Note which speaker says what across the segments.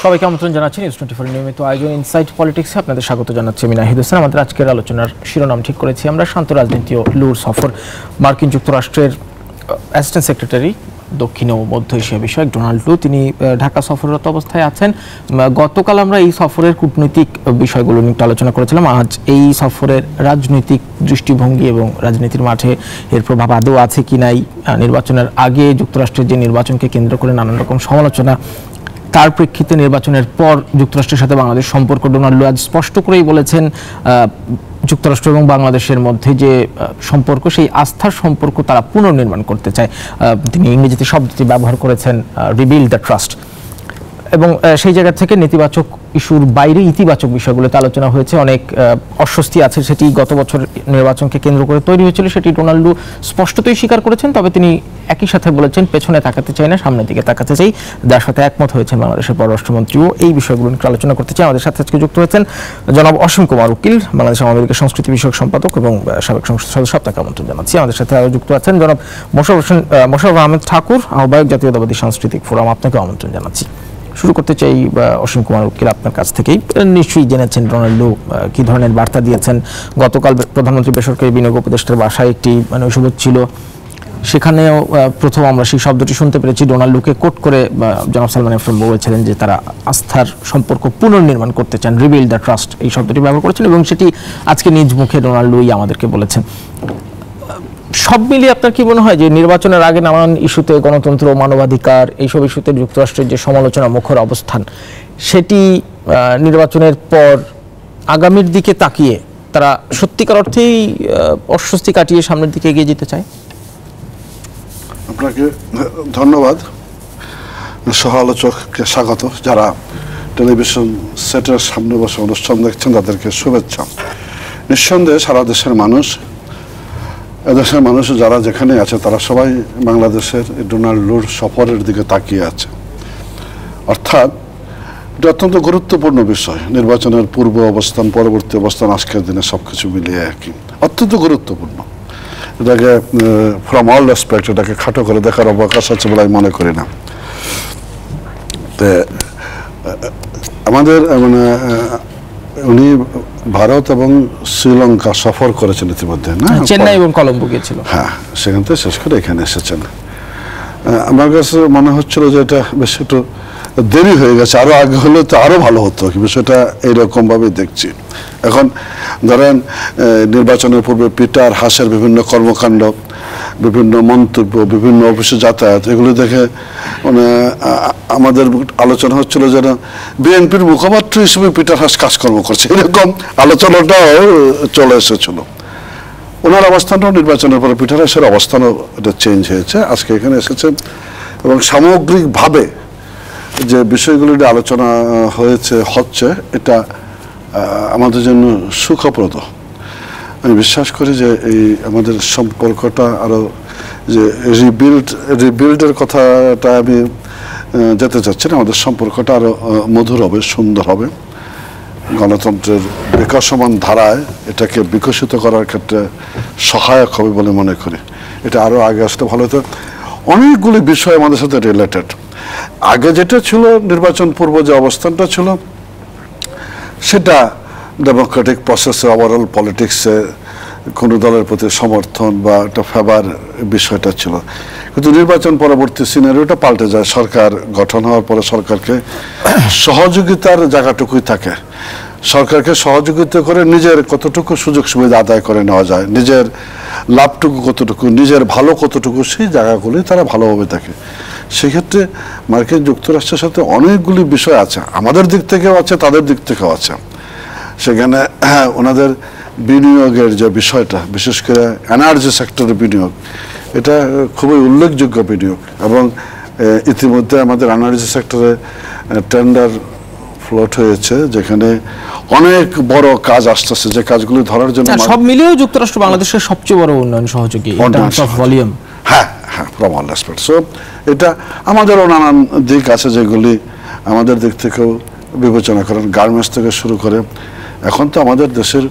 Speaker 1: সবাইকে আমন্ত্রণ জানাচ্ছি নিউজ 24 নিয়মিত আয়োজন ইনসাইট পলিটিক্সে আপনাদের স্বাগত জানাচ্ছি আমি নাহিদ হোসেন। আমাদের আজকের আলোচনার শিরোনাম ঠিক করেছি আমরা শান্ত রাজনীতি ও লুর সফর। মার্কিন যুক্তরাষ্ট্রের অ্যাসিস্ট্যান্ট সেক্রেটারি দক্ষিণ ও মধ্য এশিয়া বিষয়ক ডোনাল্ড লু তিনি ঢাকা সফররত অবস্থায় আছেন। গতকাল আমরা এই সফরের কূটনৈতিক বিষয়গুলো নিয়ে আলোচনা করেছিলাম। আজ এই সফরের রাজনৈতিক দৃষ্টিভঙ্গি এবং রাজনীতির মাঠে এর প্রভাব আদৌ আছে কি নাই, নির্বাচনের আগে যুক্তরাষ্ট্রের যে নির্বাচনকে কেন্দ্র করে নানান রকম সমালোচনা, তার প্রেক্ষিতে নির্বাচনের পর যুক্তরাষ্ট্রের সাথে বাংলাদেশ সম্পর্ক ডোনাল্ড লু আজ স্পষ্ট করেই বলেছেন যুক্তরাষ্ট্র এবং বাংলাদেশের মধ্যে যে সম্পর্ক সেই আস্থার সম্পর্ক তারা পুনর্নির্মাণ করতে চায়। তিনি ইংরেজিতে শব্দটি ব্যবহার করেছেন রিবিল্ড দ্য ট্রাস্ট, এবং সেই জায়গা থেকে নেতিবাচক ইস্যুর বাইরে ইতিবাচক বিষয়গুলোতে আলোচনা হয়েছে। অনেক অস্বস্তি আছে সেটি গত বছর নির্বাচনকে কেন্দ্র করে তৈরি হয়েছিল, সেটি ডোনাল্ড লু স্পষ্টতই স্বীকার করেছেন। তবে তিনি একই সাথে বলেছেন পেছনে তাকাতে চাই না, সামনের দিকে তাকাতে চাই, যার সাথে একমত হয়েছেন বাংলাদেশের পররাষ্ট্রমন্ত্রীও। এই বিষয়গুলো নিয়ে আলোচনা করতে চাই। আমাদের সাথে আজকে যুক্ত হয়েছেন জনাব অসীম কুমার উকিল, বাংলাদেশ আওয়ামী লীগের সংস্কৃতি বিষয়ক সম্পাদক এবং সাবেক সংসদ সদস্য, আপনাকে আমন্ত্রণ জানাচ্ছি। আমাদের সাথে আরও যুক্ত আছেন জনাব মোশাররফ আহমেদ ঠাকুর, আহ্বায়ক জাতীয়তাবাদী সাংস্কৃতিক ফোরাম, আপনাকে আমন্ত্রণ জানাচ্ছি। শুরু করতে চাই অসীম কুমার উকিল আপনার কাছ থেকেই। নিশ্চয়ই জেনেছেন ডোনাল্ড লু কী ধরনের বার্তা দিয়েছেন। গতকাল প্রধানমন্ত্রী বেসরকারি বিনিয়োগ উপদেষ্টার বাসায় একটি ঐশী ছিল, সেখানেও প্রথম আমরা সেই শব্দটি শুনতে পেরেছি। ডোনাল্ড লুকে কোট করে জনাব সালমান এফ বলেছিলেন যে তারা আস্থার সম্পর্ক পুনর্নির্মাণ করতে চান, রিবিল্ড দ্য ট্রাস্ট, এই শব্দটি ব্যবহার করেছেন এবং সেটি আজকে নিজ মুখে ডোনাল্ড লুই আমাদেরকে বলেছেন। সব মিলিয়ে আপনার কি মনে হয় যে নির্বাচনের আগে নানান ইস্যুতে গণতন্ত্র, মানবাধিকার, এইসব ইস্যুতে যুক্তরাষ্ট্রের যে সমালোচনা মুখর অবস্থান, সেটি নির্বাচনের পর আগামীর দিকে তাকিয়ে তারা সত্যিকার অর্থেই অস্বস্তি কাটিয়ে সামনের দিকে এগিয়ে যেতে চায়?
Speaker 2: আপনাকে ধন্যবাদ, সহ আলোচককে স্বাগত, যারা টেলিভিশন সেটের সামনে বসে অনুষ্ঠান দেখছেন তাদেরকে শুভেচ্ছা। নিঃসন্দেহে সারা দেশের মানুষ, এদেশের মানুষ যারা যেখানে আছে তারা সবাই বাংলাদেশের ডোনাল্ড লুর সফরের দিকে তাকিয়ে আছে। অর্থাৎ এটা অত্যন্ত গুরুত্বপূর্ণ বিষয়। নির্বাচনের পূর্ব অবস্থান, পরবর্তী অবস্থান, আজকের দিনে সবকিছু মিলিয়ে একই, অত্যন্ত গুরুত্বপূর্ণ। এটাকে ফ্রম অল রেসপেক্ট এটাকে খাটো করে দেখার অবকাশ আছে বলে আমি মনে করি না। আমাদের উনি ভারত এবং শ্রীলঙ্কা সফর করেছেন ইতিমধ্যে, না?
Speaker 1: চেন্নাই এবং কলম্বো গিয়েছিল।
Speaker 2: হ্যাঁ, সেখান থেকে শেষ করে এখানে এসেছেন। আমার কাছে মনে হচ্ছিল যে এটা বেশ একটু দেরি হয়ে গেছে, আরো আগে হলে তো আরো ভালো হতো। বিষয়টা এইরকম ভাবে দেখছি। এখন ধরেন নির্বাচনের পূর্বে পিটার হাসের বিভিন্ন কর্মকাণ্ড, বিভিন্ন মন্তব্য, বিভিন্ন অফিসে যাতায়াত, এগুলো দেখে মানে আমাদের আলোচনা হচ্ছিল যেন বিএনপির মুখপাত্র হিসেবে পিটার হাস কাজকর্ম করছে, এরকম আলোচনাটাও চলে এসেছিল। ওনার অবস্থানটাও নির্বাচনের পরে পিটার হাসের অবস্থানও এটা চেঞ্জ হয়েছে, আজকে এখানে এসেছেন এবং সামগ্রিকভাবে যে বিষয়গুলো আলোচনা হচ্ছে এটা আমাদের জন্য সুখপ্রদ। আমি বিশ্বাস করি যে এই আমাদের সম্পর্কটা আরো যে রিবিল্ডের কথাটা আমি যেতে চাচ্ছি না, আমাদের সম্পর্কটা আরো মধুর হবে, সুন্দর হবে। গণতন্ত্রের বিকাশমান ধারায় এটাকে বিকশিত করার ক্ষেত্রে সহায়ক হবে বলে মনে করি। এটা আরো আগে আসতে ভালো হতো। অনেকগুলি বিষয় আমাদের সাথে রিলেটেড। আগে যেটা ছিল নির্বাচন পূর্ব যে অবস্থানটা ছিল সেটা ডেমোক্রেটিক প্রসেসে, ওভারঅল পলিটিক্সে কোনো দলের প্রতি সমর্থন বা একটা ফেভার বিষয়টা ছিল। কিন্তু নির্বাচন পরবর্তী সিনারিওটা পাল্টে যায়। সরকার গঠন হওয়ার পরে সরকারকে সহযোগিতার জায়গাটুকুই থাকে। সরকারকে সহযোগিতা করে নিজের কতটুকু সুযোগ সুবিধা আদায় করে নেওয়া যায়, নিজের লাভটুকু কতটুকু, নিজের ভালো কতটুকু, সেই জায়গাগুলি তারা ভালোভাবে থাকে। সেক্ষেত্রে মার্কিন যুক্তরাষ্ট্রের সাথে অনেকগুলি বিষয় আছে, আমাদের দিক থেকেও আছে, তাদের দিক থেকেও আছে। সেখানে ওনাদের বিনিয়োগের যে বিষয়টা, বিশেষ করে এনার্জি সেক্টরের বিনিয়োগ, এটা খুবই উল্লেখযোগ্য বিনিয়োগ এবং ইতিমধ্যে আমাদের এনার্জি সেক্টরে টেন্ডার ফ্লোট হয়েছে, যেখানে অনেক বড় কাজ আসতেছে, যে কাজগুলি ধরার জন্য
Speaker 1: সব মিলিয়েও যুক্তরাষ্ট্র বাংলাদেশের সবচেয়ে বড় উন্নয়ন সহযোগী।
Speaker 2: হ্যাঁ, ফ্রম অল রেসপেক্ট। সো এটা আমাদেরও নানান দিক আছে যেগুলি আমাদের দিক থেকেও বিবেচনা করেন। গার্মেন্টস থেকে শুরু করে এখন তো আমাদের দেশের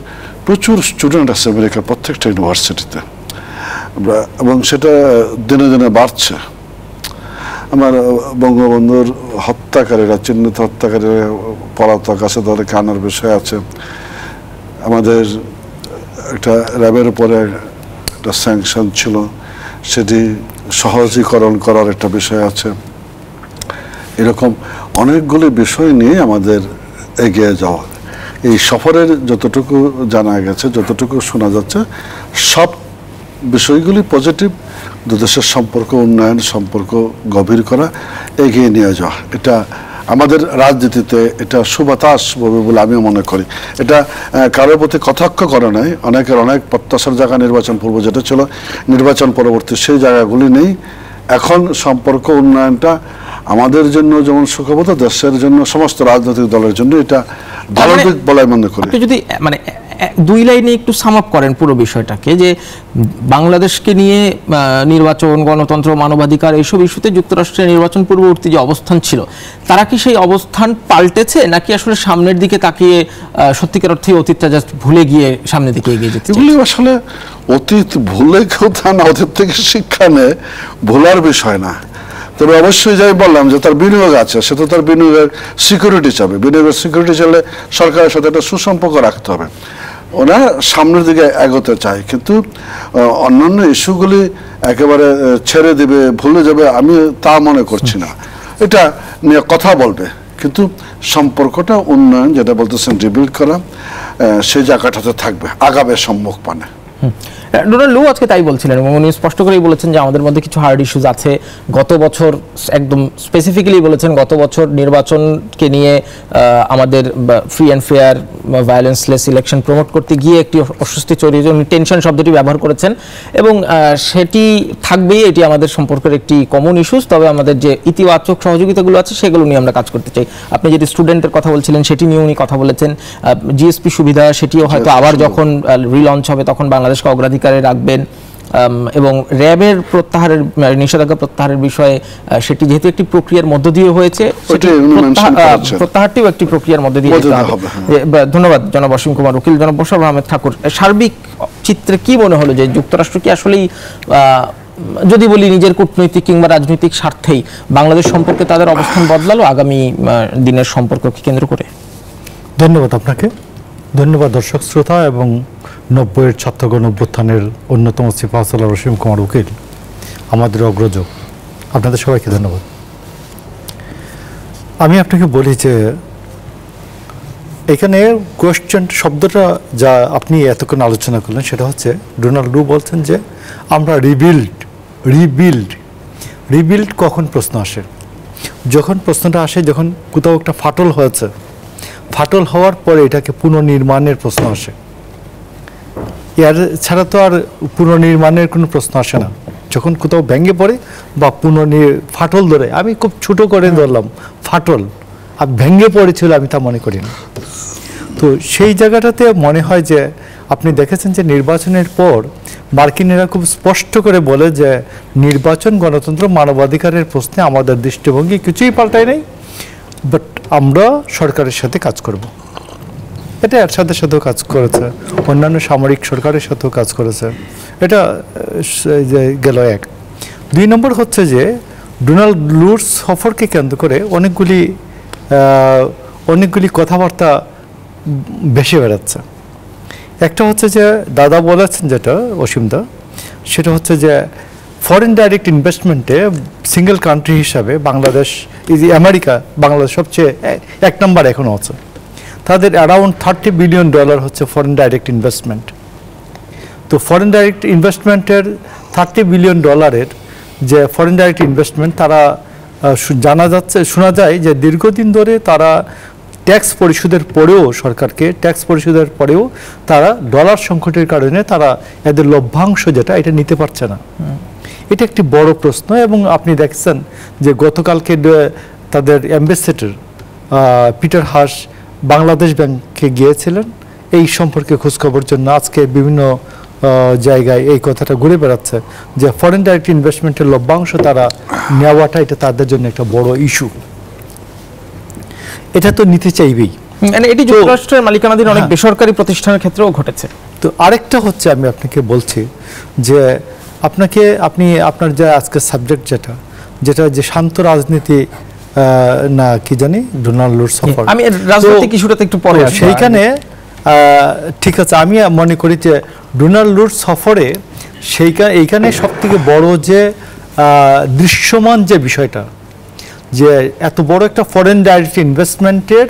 Speaker 2: প্রচুর স্টুডেন্ট আছে আমেরিকার প্রত্যেকটা ইউনিভার্সিটিতে, এবং সেটা দিনে দিনে বাড়ছে। আমার বঙ্গবন্ধুর হত্যাকারীরা, চিহ্নিত হত্যাকারীরা পলাতক আছে, তাদেরকে আনার বিষয় আছে। আমাদের একটা র্যাবের উপরে একটা স্যাংশন ছিল, সেটি সহজীকরণ করার একটা বিষয় আছে। এরকম অনেকগুলি বিষয় নিয়ে আমাদের এগিয়ে যাওয়া। এই সফরের যতটুকু জানা গেছে, যতটুকু শোনা যাচ্ছে, সব বিষয়গুলি পজিটিভ। দুদেশের সম্পর্ক উন্নয়ন, সম্পর্ক গভীর করা, এগিয়ে নিয়ে যাওয়া, এটা আমাদের রাজনীতিতে এটা সুবাতাস হবে বলে আমিও মনে করি। এটা কারোর প্রতি কটাক্ষ করে নাই। অনেকের অনেক প্রত্যাশার জায়গা নির্বাচন পূর্ব যেটা ছিল, নির্বাচন পরবর্তী সেই জায়গাগুলি নেই। এখন সম্পর্ক উন্নয়নটা আমাদের জন্য যেমন সুখবত, দেশের জন্য, সমস্ত রাজনৈতিক দলের জন্য এটা ভালো দিক বলে মনে করি।
Speaker 1: যদি মানে দুই লাইনে একটু সাম আপ করেন পুরো বিষয়টাকে, যে বাংলাদেশকে নিয়ে নির্বাচন, গণতন্ত্র, মানবাধিকার এইসব ইস্যুতে যুক্তরাষ্ট্রের নির্বাচন পূর্ববর্তী যে অবস্থান ছিল, তারা কি সেই অবস্থান পাল্টেছে, নাকি আসলে সামনের দিকে তাকিয়ে সত্যিকার অর্থে অতীতটা জাস্ট ভুলে গিয়ে সামনের দিকে এগিয়ে যেতে?
Speaker 2: এগুলি আসলে অতীত ভুলে কথা না, অতীত থেকে শিক্ষা নেয়, ভোলার বিষয় না। তবে অবশ্যই যাই বললাম যে তার বিনিয়োগ আছে, সে তো তার বিনিয়োগের সিকিউরিটি চাবে। বিনিয়োগের সিকিউরিটি চাইলে সরকারের সাথে একটা সুসম্পর্ক রাখতে হবে। ওরা সামনের দিকে এগোতে চায়, কিন্তু অন্যান্য ইস্যুগুলি একেবারে ছেড়ে দেবে, ভুলে যাবে, আমি তা মনে করছি না। এটা নিয়ে কথা বলবে, কিন্তু সম্পর্কটা উন্নয়ন, যেটা বলতেছেন রিবিল্ড করা, সেই জায়গাটাতে থাকবে, আগাবে সম্মুখ পানে।
Speaker 1: ডোনাল্ড লু আজকে তাই বলছিলেন, এবং উনি স্পষ্ট করেই বলেছেন যে আমাদের মধ্যে কিছু হার্ড ইস্যুজ আছে। গত বছর একদম স্পেসিফিক্যালি বলেছেন, গত বছর নির্বাচনকে নিয়ে আমাদের free and fair, violenceless election promote করতে গিয়ে একটি অস্বস্তি তৈরি হয়েছে। উনি টেনশন শব্দটি ব্যবহার করেছেন, এবং সেটি থাকবেই, এটি আমাদের সম্পর্কের একটি কমন ইস্যুস। তবে আমাদের যে ইতিবাচক সহযোগিতাগুলো আছে সেগুলো নিয়ে আমরা কাজ করতে চাই। আপনি যেটি স্টুডেন্টের কথা বলছিলেন সেটি নিয়ে উনি কথা বলেছেন। জিএসপি সুবিধা, সেটিও হয়তো আবার যখন রিলঞ্চ হবে তখন বাংলাদেশকে অগ্রাধিকারে রাখবেন, এবং র্যাবের প্রত্যাহারের, নিষেধাজ্ঞা প্রত্যাহারের বিষয়ে সেটি যেহেতু একটি প্রক্রিয়ার মধ্য দিয়ে হয়েছে, প্রত্যাহারটিও একটি প্রক্রিয়ার মধ্য দিয়ে যেতে হবে। ধন্যবাদ জনাব অসীম কুমার উকিল। জনাব মোশাররফ আহমেদ ঠাকুর, সার্বিক চিত্রে কি মনে হলো যে যুক্তরাষ্ট্র কি আসলেই, যদি বলি নিজের কূটনৈতিক কিংবা রাজনৈতিক স্বার্থেই বাংলাদেশ সম্পর্কে তাদের অবস্থান বদলালো আগামী দিনের সম্পর্ককে কেন্দ্র করে?
Speaker 3: ধন্যবাদ আপনাকে, ধন্যবাদ দর্শক শ্রোতা এবং 90-এর ছাত্রগণ অভ্যুত্থানের অন্যতম সিপাহ সালার অসীম কুমার উকিল, আমাদের অগ্রজ, আপনাদের সবাইকে ধন্যবাদ। আমি আপনাকে বলি যে এখানে কোয়েশ্চেন শব্দটা যা আপনি এতক্ষণ আলোচনা করলেন, সেটা হচ্ছে ডোনাল্ড লু বলছেন যে আমরা রিবিল্ড কখন প্রশ্ন আসে? যখন প্রশ্নটা আসে যখন কোথাও একটা ফাটল হয়েছে, ফাটল হওয়ার পরে এটাকে পুনর্নির্মাণের প্রশ্ন আসে। এর ছাড়া তো আর পুনর্নির্মাণের কোনো প্রশ্ন আসে না। যখন কোথাও ভেঙে পড়ে বা ফাটল ধরে, আমি খুব ছোট করে ধরলাম ফাটল, আর ভেঙে পড়েছিল আমি তা মনে করি না। তো সেই জায়গাটাতে মনে হয় যে আপনি দেখেছেন যে নির্বাচনের পর মার্কিনেরা খুব স্পষ্ট করে বলে যে নির্বাচন, গণতন্ত্র, মানবাধিকারের প্রশ্নে আমাদের দৃষ্টিভঙ্গি কিছুই পাল্টায় নাই, বাট আমরা সরকারের সাথে কাজ করব। এটা এর সাথেও কাজ করেছে, অন্যান্য সামরিক সরকারের সাথেও কাজ করেছে। এটা গেল এক। 2 নম্বর হচ্ছে যে ডোনাল্ড লুর সফরকে কেন্দ্র করে অনেকগুলি কথাবার্তা ভেসে বেড়াচ্ছে। একটা হচ্ছে যে দাদা বলেছেন যেটা অসীমদা, সেটা হচ্ছে যে ফরেন ডাইরেক্ট ইনভেস্টমেন্টে সিঙ্গেল কান্ট্রি হিসাবে বাংলাদেশ, আমেরিকা বাংলাদেশ সবচেয়ে 1 নম্বর এখনও আছে। তাদের অ্যারাউন্ড $30 বিলিয়ন হচ্ছে ফরেন ডাইরেক্ট ইনভেস্টমেন্ট। তো ফরেন ডাইরেক্ট ইনভেস্টমেন্টের $30 বিলিয়ন যে ফরেন ডাইরেক্ট ইনভেস্টমেন্ট, তারা শোনা যায় যে দীর্ঘদিন ধরে তারা ট্যাক্স পরিশোধের পরেও, সরকারকে ট্যাক্স পরিশোধের পরেও তারা ডলার সংকটের কারণে তারা এদের লভ্যাংশ যেটা এটা নিতে পারছে না। এটা একটি বড় প্রশ্ন। এবং আপনি দেখছেন যে গতকালকে তাদের অ্যাম্বাসেডর পিটার হাস বাংলাদেশ ব্যাংকে গিয়েছিলেন এই সম্পর্কে খোঁজখবর জন্য। আজকে বিভিন্ন জায়গায় এই কথাটা ঘুরে বেড়াচ্ছে যে ফরেন ডাইরেক্ট ইনভেস্টমেন্টের লভ্যাংশ তারা নেওয়াটা এটা তাদের জন্য একটা বড় ইস্যু। এটা তো নিতে চাইবেই।
Speaker 1: মানে এটি যুক্তরাষ্ট্রের মালিকানাধীন অনেক বেসরকারি প্রতিষ্ঠানের ক্ষেত্রেও ঘটেছে।
Speaker 3: তো আরেকটা হচ্ছে, আমি আপনাকে বলছি যে আপনার যে আজকের সাবজেক্ট যেটা, যেটা যে শান্ত রাজনীতি না কি জানি ডোনাল্ড লুর সফর।
Speaker 1: আমি রাজনৈতিক ইস্যুটাতে একটু পরে আসি।
Speaker 3: সেইখানে ঠিক আছে, আমি মনে করি যে ডোনাল্ড লুর সফরে এইখানে সব থেকে বড় যে দৃশ্যমান যে বিষয়টা, যে এত বড় একটা ফরেন ডাইরেক্ট ইনভেস্টমেন্টের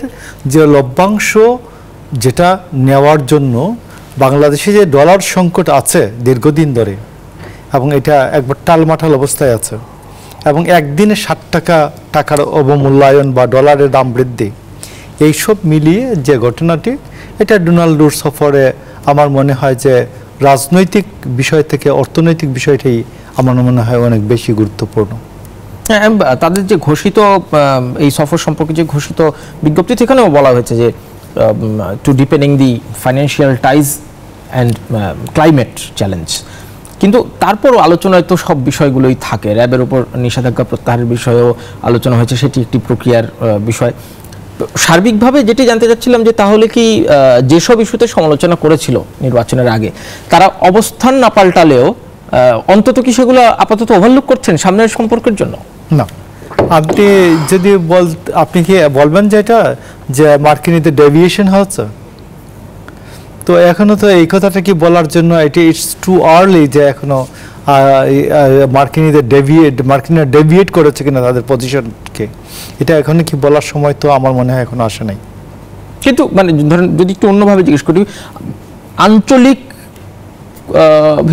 Speaker 3: যে লভ্যাংশ যেটা নেওয়ার জন্য বাংলাদেশে যে ডলার সংকট আছে দীর্ঘদিন ধরে, এবং এটা একবার টালমাটাল অবস্থায় আছে, এবং একদিনে 60 টাকার অবমূল্যায়ন বা ডলারের দাম বৃদ্ধি, এইসব মিলিয়ে যে ঘটনাটি, এটা ডোনাল্ড লুর সফরে আমার মনে হয় যে রাজনৈতিক বিষয় থেকে অর্থনৈতিক বিষয়টাই আমার মনে হয় অনেক বেশি গুরুত্বপূর্ণ।
Speaker 1: তাদের যে ঘোষিত এই সফর সম্পর্কে যে ঘোষিত বিজ্ঞপ্তি, সেখানেও বলা হয়েছে যে to depending the financial ties and climate challenge. কিন্তু তারপরও আলোচনায় তো সব বিষয়গুলোই থাকে। র্যাবের উপর নিষেধাজ্ঞা প্রত্যাহারের বিষয়েও আলোচনা হয়েছে, সেটি একটি প্রক্রিয়ার বিষয়। সার্বিকভাবে যেটি জানতে চাচ্ছিলাম যে তাহলে কি যেসব ইস্যুতে সমালোচনা করেছিল নির্বাচনের আগে, তারা অবস্থান না পাল্টালেও অন্তত কি সেগুলো আপাতত ওভারলুক করছেন সামনের সম্পর্কের জন্য?
Speaker 3: না, আপনি যদি আপনি কি বলবেন যে এটা যে মার্কিনীতে ডেভিয়েশন হচ্ছে, তো এখনো তো এই কথাটা কি বলার জন্য ইটস টু আর্লি যে এখনো মার্কিনীরা ডেভিয়েট করেছে কিনা তাদের পজিশনকে, এটা এখনো কি বলার সময় তো আমার মনে হয় এখনো আসে নাই।
Speaker 1: কিন্তু মানে ধরেন যদি একটু অন্যভাবে জিজ্ঞেস করি, আঞ্চলিক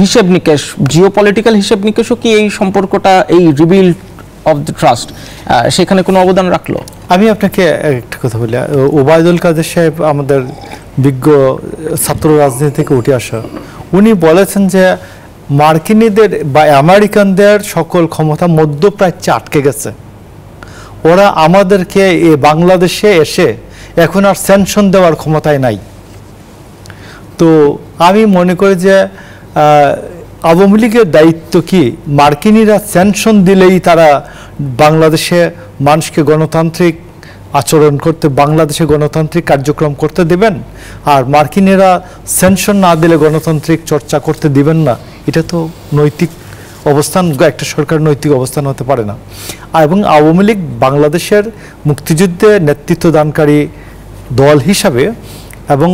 Speaker 1: হিসেব নিকেশ, জিওপলিটিক্যাল হিসেব নিকেশও কি এই সম্পর্কটা, এই রিবিল্ড অফ দ্য ট্রাস্ট, সেখানে কোনো অবদান রাখলো?
Speaker 3: আমি আপনাকে একটা কথা বলি, ওবায়দুল কাদের সাহেব আমাদের বিজ্ঞ ছাত্র রাজনীতি থেকে উঠে আসা, উনি বলেছেন যে মার্কিনীদের বা আমেরিকানদের সকল ক্ষমতা মধ্যপ্রাচ্যে আটকে গেছে, ওরা আমাদেরকে বাংলাদেশে এসে এখন আর স্যাংশন দেওয়ার ক্ষমতায় নাই। তো আমি মনে করি যে আওয়ামী লীগের দায়িত্ব কি, মার্কিনীরা স্যাংশন দিলেই তারা বাংলাদেশে মানুষকে গণতান্ত্রিক আচরণ করতে, বাংলাদেশে গণতান্ত্রিক কার্যক্রম করতে দেবেন, আর মার্কিনীরা স্যাংশন না দিলে গণতান্ত্রিক চর্চা করতে দিবেন না? এটা তো নৈতিক অবস্থান, একটা সরকার নৈতিক অবস্থান হতে পারে না। এবং আওয়ামী লীগ বাংলাদেশের মুক্তিযুদ্ধে নেতৃত্ব দানকারী দল হিসাবে, এবং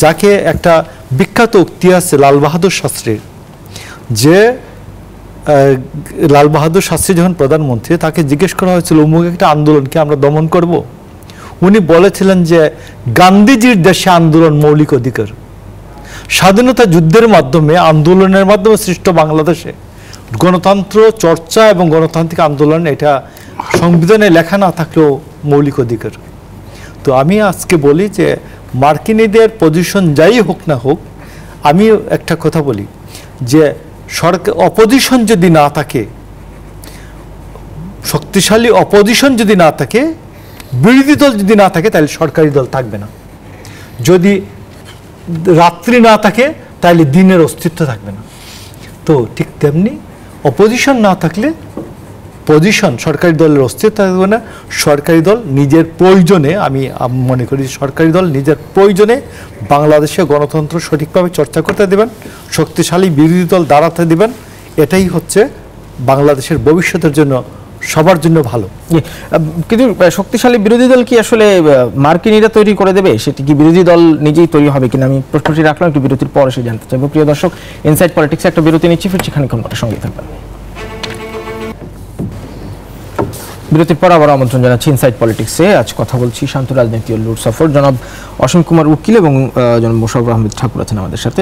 Speaker 3: যাকে একটা বিখ্যাত উক্তি আছে লাল বাহাদুর শাস্ত্রীর, যে লাল বাহাদুর শাস্ত্রী যখন প্রধানমন্ত্রী, তাকে জিজ্ঞেস করা হয়েছিল অমুক একটা আন্দোলনকে আমরা দমন করব, উনি বলেছিলেন যে গান্ধীজির দেশে আন্দোলন মৌলিক অধিকার, স্বাধীনতা যুদ্ধের মাধ্যমে, আন্দোলনের মাধ্যমে সৃষ্ট বাংলাদেশে গণতন্ত্র চর্চা এবং গণতান্ত্রিক আন্দোলন, এটা সংবিধানে লেখা না থাকলেও মৌলিক অধিকার। তো আমি আজকে বলি যে মার্কিনীদের পজিশন যাই হোক না হোক, আমি একটা কথা বলি যে সরকার অপোজিশন যদি না থাকে, শক্তিশালী অপোজিশন যদি না থাকে, বিরোধী দল যদি না থাকে, তাহলে সরকারি দল থাকবে না। যদি রাত্রি না থাকে তাহলে দিনের অস্তিত্ব থাকবে না। তো ঠিক তেমনি অপোজিশন না থাকলে পজিশন, সরকারি দলের অস্তিত্ব থাকবে না। সরকারি দল নিজের প্রয়োজনে, আমি মনে করি সরকারি দল নিজের প্রয়োজনে বাংলাদেশে গণতন্ত্র সঠিকভাবে চর্চা করতে দেবেন, শক্তিশালী বিরোধী দল দাঁড়াতে দেবেন। এটাই হচ্ছে বাংলাদেশের ভবিষ্যতের জন্য, সবার জন্য ভালো।
Speaker 1: কিন্তু শক্তিশালী বিরোধী দল কি আসলে মার্কিনীরা তৈরি করে দেবে? সেটি কি বিরোধী দল নিজেই তৈরি হবে কিনা? আমি প্রশ্নটি রাখলাম, একটু বিরতির পর এসে জানতে চাইব। প্রিয় দর্শক, ইনসাইড পলিটিক্সে একটা বিরতি নিচ্ছি, ফিরছি খানিকক্ষণ পরে, সঙ্গেই থাকবেন। বিরতির পর আবার আমন্ত্রণ জানাচ্ছি ইনসাইড পলিটিক্সে। আজ কথা বলছি শান্ত রাজনীতি ও লুট সফর। জনাব অসীম কুমার উকিল এবং জনাব মোশাররফ আহমেদ ঠাকুর আছেন আমাদের সাথে।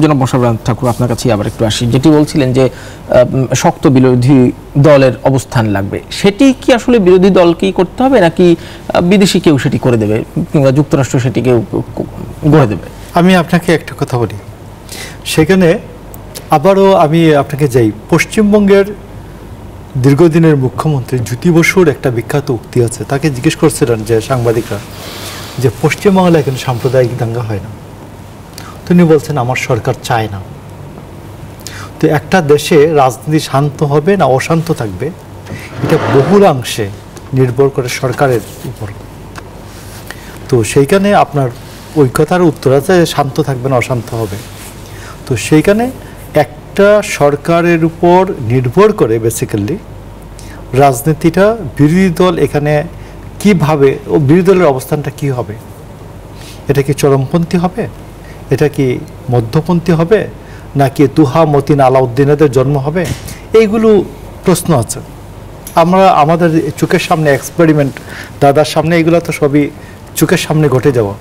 Speaker 1: জনাব মোশাররফ আহমেদ ঠাকুর, আপনার কাছেই আবার একটু আসি। যেটি বলছিলেন যে শক্ত বিরোধী দলের অবস্থান লাগবে, সেটি কি আসলে বিরোধী দলকেই করতে হবে, নাকি বিদেশি কেউ সেটি করে দেবে, কিংবা যুক্তরাষ্ট্র সেটি কেউ গড়ে দেবে?
Speaker 3: আমি আপনাকে একটা কথা বলি, সেখানে আবারও আমি আপনাকে যাই, পশ্চিমবঙ্গের দীর্ঘদিনের মুখ্যমন্ত্রী জ্যোতি বসুর একটা বিখ্যাত উক্তি আছে। তাকে জিজ্ঞেস করছিলেন যে সাংবাদিকরা, যে পশ্চিমবাংলায় কিন্তু সাম্প্রদায়িক দাঙ্গা হয় না। তিনি বলছেন আমার সরকার চায় না। তো একটা দেশে রাজনীতি শান্ত হবে না অশান্ত থাকবে, এটা বহুলাংশে নির্ভর করে সরকারের উপর। তো সেইখানে আপনার ওই কথার উত্তর আছে, শান্ত থাকবে না অশান্ত হবে। তো সেইখানে একটা সরকারের উপর নির্ভর করে বেসিক্যালি রাজনীতিটা। বিরোধী দল এখানে কিভাবে, ও বিরোধী দলের অবস্থানটা কি হবে? এটা কি চরমপন্থী হবে, এটা কি মধ্যপন্থী হবে, নাকি তুহা মতিন আলাউদ্দিনেদের জন্ম হবে? এইগুলো প্রশ্ন আছে। আমরা আমাদের চোখের সামনে এক্সপেরিমেন্ট, দাদার সামনে এগুলো তো সবই চোখের সামনে ঘটে যাওয়া।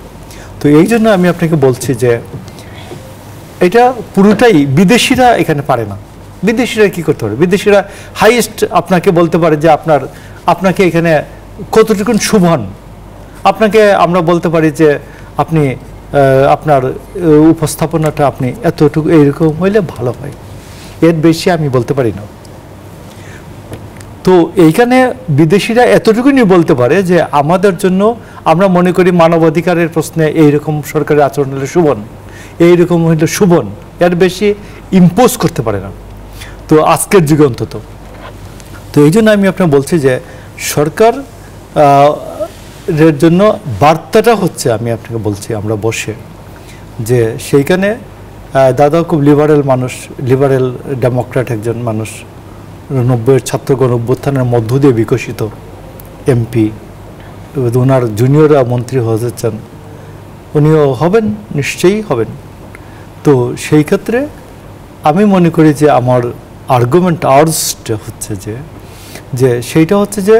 Speaker 3: তো এই জন্য আমি আপনাকে বলছি যে এটা পুরোটাই বিদেশিরা এখানে পারে না। বিদেশিরা কি করতে পারে? বিদেশিরা হাইয়েস্ট আপনাকে বলতে পারে যে আপনাকে এখানে কতটুকুন শুভন, আপনাকে আমরা বলতে পারি যে আপনি আপনার উপস্থাপনাটা আপনি এতটুকু এইরকম হইলে ভালো হয়, এর বেশি আমি বলতে পারি না। তো এইখানে বিদেশিরা এতটুকুনি বলতে পারে যে আমাদের জন্য আমরা মনে করি মানবাধিকারের প্রশ্নে এইরকম সরকারের আচরণ হলে শুভন, এইরকম হইলে শুভন, এর বেশি ইম্পোজ করতে পারে না। তো আজকের যুগে অন্তত। তো এই জন্য আমি আপনাকে বলছি যে সরকার এর জন্য বার্তাটা হচ্ছে, আমি আপনাকে বলছি আমরা বসে যে সেইখানে দাদা খুব লিবারেল মানুষ, লিবারেল ডেমোক্র্যাট একজন মানুষ, 90-এর ছাত্র গণ অভ্যুত্থানের মধ্য দিয়ে বিকশিত এমপি, ওনার জুনিয়ররা মন্ত্রী হয়েছেন, উনিও হবেন, নিশ্চয়ই হবেন। তো সেই ক্ষেত্রে আমি মনে করি যে আমার আর্গুমেন্ট আর্জটা হচ্ছে যে সেইটা হচ্ছে যে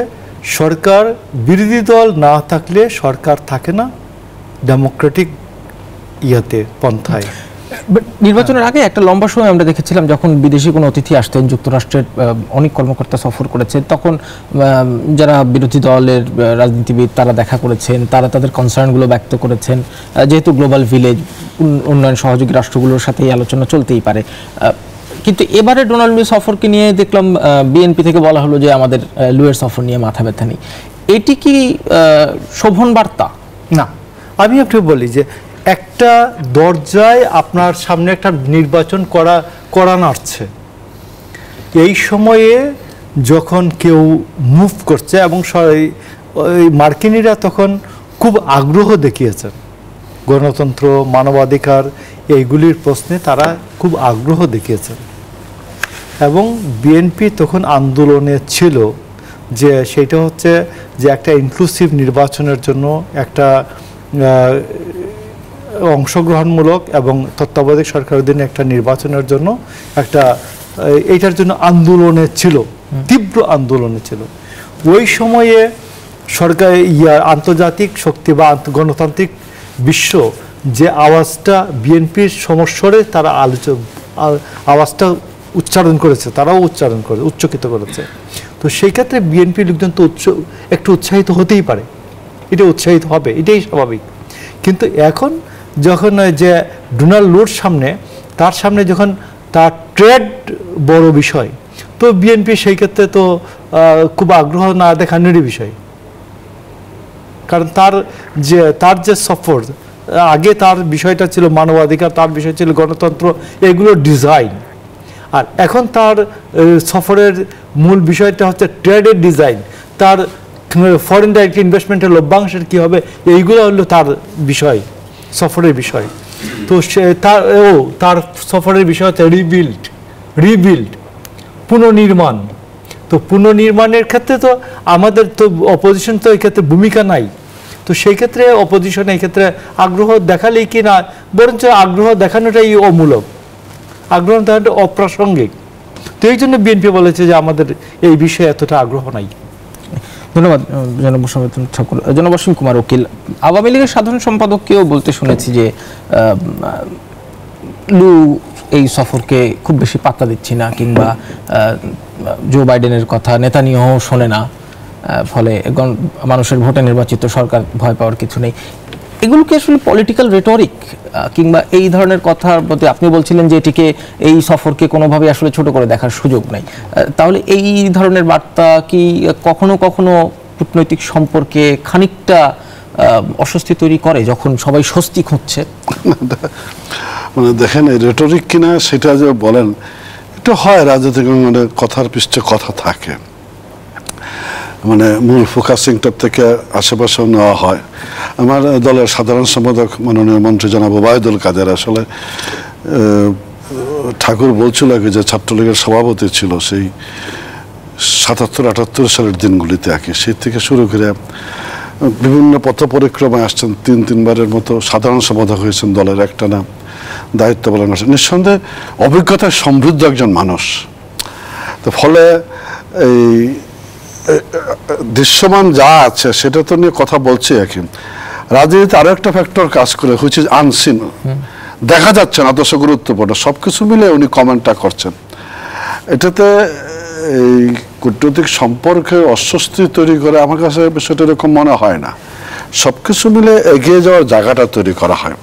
Speaker 3: সরকার, বিরোধী দল না থাকলে সরকার থাকে না ডেমোক্রেটিক ইয়াতে, পন্থায়।
Speaker 1: নির্বাচনের আগে একটা লম্বা সময় আমরা দেখেছিলাম যখন বিদেশি কোনো অতিথি আসতেন, যুক্তরাষ্ট্রের অনেক কর্মকর্তা সফর করেছেন, তখন যারা বিরোধী দলের রাজনীতিবিদ তারা দেখা করেছেন, তারা তাদের কনসার্নগুলো ব্যক্ত করেছেন। যেহেতু গ্লোবাল ভিলেজ, উন্নয়ন সহযোগী রাষ্ট্রগুলোর সাথে এই আলোচনা চলতেই পারে। কিন্তু এবারে ডোনাল্ড লু সফরকে নিয়ে দেখলাম বিএনপি থেকে বলা হলো যে আমাদের লুয়ের সফর নিয়ে মাথা ব্যথা নেই। এটি কি শোভন বার্তা?
Speaker 3: না, আমি আপনাকে বলি যে একটা দরজায় আপনার সামনে একটা নির্বাচন করানো আসছে, এই সময়ে যখন কেউ মুভ করছে এবং মার্কিনিরা তখন খুব আগ্রহ দেখিয়েছেন গণতন্ত্র, মানবাধিকার এইগুলির প্রশ্নে তারা খুব আগ্রহ দেখিয়েছেন, এবং বিএনপি তখন আন্দোলনে ছিল যে সেটা হচ্ছে যে একটা ইনক্লুসিভ নির্বাচনের জন্য, একটা অংশগ্রহণমূলক এবং তত্ত্বাবধায়ক সরকারের অধীনে একটা নির্বাচনের জন্য একটা এইটার জন্য আন্দোলনে ছিল, তীব্র আন্দোলনে ছিল। ওই সময়ে সরকার আন্তর্জাতিক শক্তি বা গণতান্ত্রিক বিশ্ব যে আওয়াজটা বিএনপির সমস্বরে তারা আওয়াজটা উচ্চারণ করেছে, তারাও উচ্চারণ করে উচ্চকিত করেছে। তো সেই ক্ষেত্রে বিএনপি লোকজন তো একটু উৎসাহিত হতেই পারে, এটা উৎসাহিত হবে, এটাই স্বাভাবিক। কিন্তু এখন যখন যে ডোনাল্ড লুর সামনে, তার সামনে যখন তার ট্রেড বড় বিষয়, তো বিএনপি সেই ক্ষেত্রে তো খুব আগ্রহ না দেখানোরই বিষয়। কারণ তার যে সফর, আগে তার বিষয়টা ছিল মানবাধিকার, তার বিষয় ছিল গণতন্ত্র, এগুলোর ডিজাইন। আর এখন তার সফরের মূল বিষয়টা হচ্ছে ট্রেডের ডিজাইন, তার ফরেন ডাইরেক্ট ইনভেস্টমেন্টের লভ্যাংশের কী হবে, এইগুলো হলো তার বিষয়, সফরের বিষয়। তো তার সফরের বিষয় হচ্ছে রিবিল্ড, পুনর্নির্মাণ। তো পুনর্নির্মাণের ক্ষেত্রে তো আমাদের তো অপোজিশন তো এই ক্ষেত্রে ভূমিকা নাই। তো সেই ক্ষেত্রে অপোজিশন এই ক্ষেত্রে আগ্রহ দেখালেই কি না, বরঞ্চ আগ্রহ দেখানোটাই অমূলক, আগ্রহ দেখানোটা অপ্রাসঙ্গিক। তো এই জন্য বিএনপি বলেছে যে আমাদের এই বিষয়ে এতটা আগ্রহ নাই।
Speaker 1: ধন্যবাদ জনাব অসীম কুমার উকিল। আওয়ামী লীগের সাধারণ সম্পাদককেও বলতে শুনেছি যে লু এই সফরকে খুব বেশি পাত্তা দিচ্ছি না, কিংবা জো বাইডেনের কথা নেতানিয়াহু শোনে না, ফলে মানুষের ভোটে নির্বাচিত সরকার ভয় পাওয়ার কিছু নেই। এগুলো কি আসলে পলিটিক্যাল রেটরিক, কিংবা এই ধরনের কথার প্রতি আপনি বলছিলেন যে এটিকে, এই সফরকে কোনোভাবে আসলে ছোট করে দেখার সুযোগ নাই, তাহলে এই ধরনের বার্তা কি কখনো কখনো কূটনৈতিক সম্পর্কে খানিকটা অস্বস্তি তৈরি করে যখন সবাই স্বস্তি খুঁজছে?
Speaker 2: মানে দেখেন, রেটরিক কিনা সেটা যে বলেন, এটা হয় রাজনৈতিক, মানে কথার পৃষ্ঠে কথা থাকে, মানে মূল ফোকাসিংটা থেকে আশেপাশেও নেওয়া হয়। আমার দলের সাধারণ সম্পাদক মাননীয় মন্ত্রী জনাব ওবায়দুল কাদের আসলে ঠাকুর বলছিল আগে যে ছাত্রলীগের সভাপতি ছিল সেই 77-78 সালের দিনগুলিতে আগে সেই থেকে শুরু করে বিভিন্ন পথ পরিক্রমায় আসছেন, 3-3বারের মতো সাধারণ সম্পাদক হয়েছেন দলের একটানা দায়িত্ব পালন করছেন। নিঃসন্দেহে অভিজ্ঞতায় সমৃদ্ধ একজন মানুষ। তো ফলে এই দৃশ্যমান যা আছে সেটা তো নিয়ে কথা বলছি একই, রাজনীতিতে আরো একটা ফ্যাক্টর কাজ করে, হুইচ ইজ আনসিন, দেখা যাচ্ছে না, অথচ গুরুত্বপূর্ণ। সবকিছু মিলে উনি কমেন্টটা করছেন। এটাতে এই কূটনৈতিক সম্পর্কে অস্বস্তি তৈরি করে আমার কাছে বিষয়টা এরকম মনে হয় না। সবকিছু মিলে এগিয়ে যাওয়ার জায়গাটা তৈরি করা হয়।